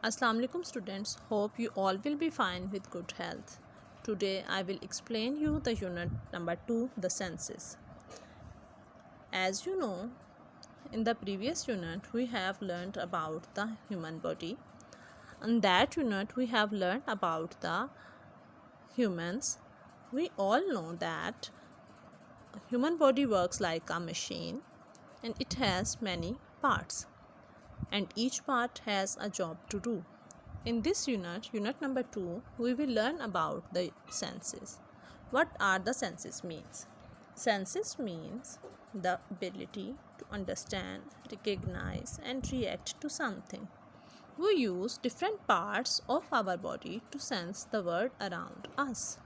Assalamu alaikum students, hope you all will be fine with good health. Today I will explain you the unit number 2, the senses. As you know, in the previous unit we have learned about the human body. In that unit we have learned about the humans. We all know that human body works like a machine and it has many parts and each part has a job to do. In this unit number 2, we will learn about the senses. What are the senses means? Senses means the ability to understand, recognize and react to something. We use different parts of our body to sense the world around us.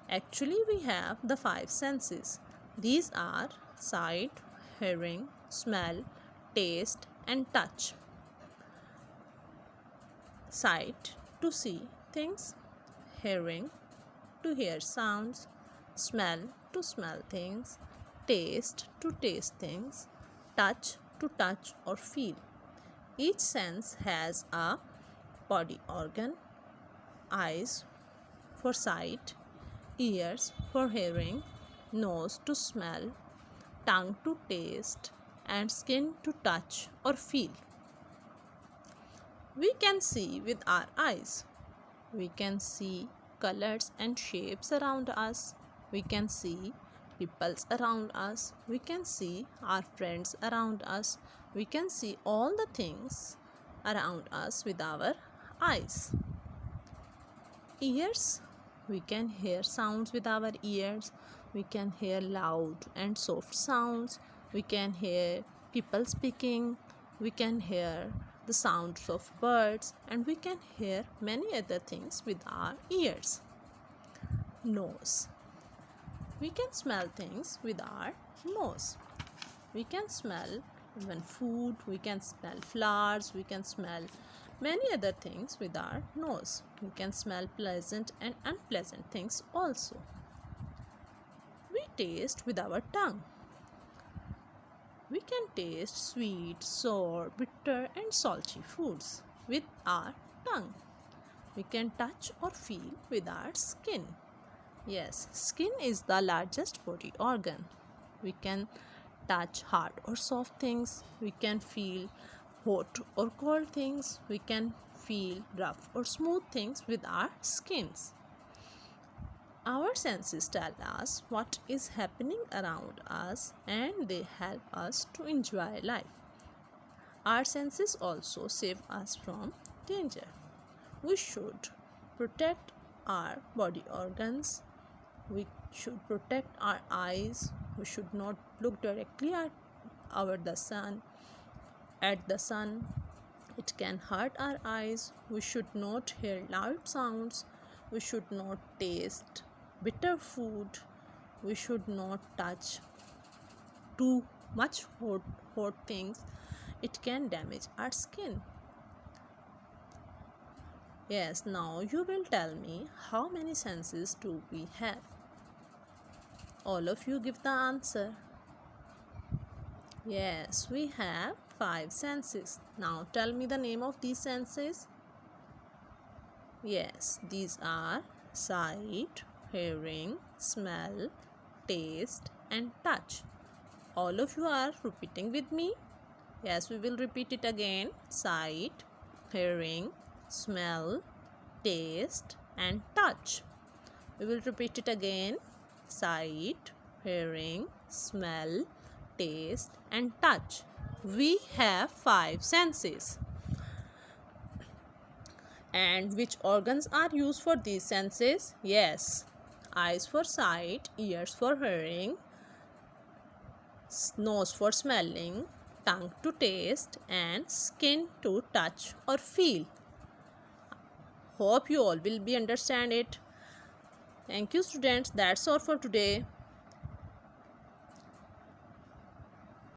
Actually, we have the 5 senses. These are sight, hearing, smell, taste and touch. Sight to see things, hearing to hear sounds, smell to smell things, taste to taste things, touch to touch or feel. Each sense has a body organ: eyes for sight, ears for hearing, nose to smell, tongue to taste, and skin to touch or feel. We can see with our eyes. We can see colors and shapes around us. We can see peoples around us. We can see our friends around us. We can see all the things around us with our eyes. Ears, we can hear sounds with our ears. We can hear loud and soft sounds. We can hear people speaking. We can hear the sounds of birds, and we can hear many other things with our ears. Nose, we can smell things with our nose. We can smell even food, we can smell flowers, we can smell many other things with our nose. We can smell pleasant and unpleasant things also. We taste with our tongue. We can taste sweet, sour, bitter and salty foods with our tongue. We can touch or feel with our skin. Yes, skin is the largest body organ. We can touch hard or soft things. We can feel hot or cold things. We can feel rough or smooth things with our skins. Our senses tell us what is happening around us and they help us to enjoy life. Our senses also save us from danger. We should protect our body organs. We should protect our eyes. We should not look directly at the sun. It can hurt our eyes. We should not hear loud sounds. We should not taste bitter food. We should not touch too much hot things. It can damage our skin. Yes, now you will tell me how many senses do we have? All of you give the answer. Yes, we have 5 senses. Now tell me the name of these senses. Yes, these are sight, hearing, smell, taste and touch. All of you are repeating with me. Yes, we will repeat it again. Sight, hearing, smell, taste and touch. We will repeat it again. Sight, hearing, smell, taste and touch. We have 5 senses. And which organs are used for these senses? Yes, eyes for sight, ears for hearing, nose for smelling, tongue to taste and skin to touch or feel. Hope you all will be understand it. Thank you students. That's all for today.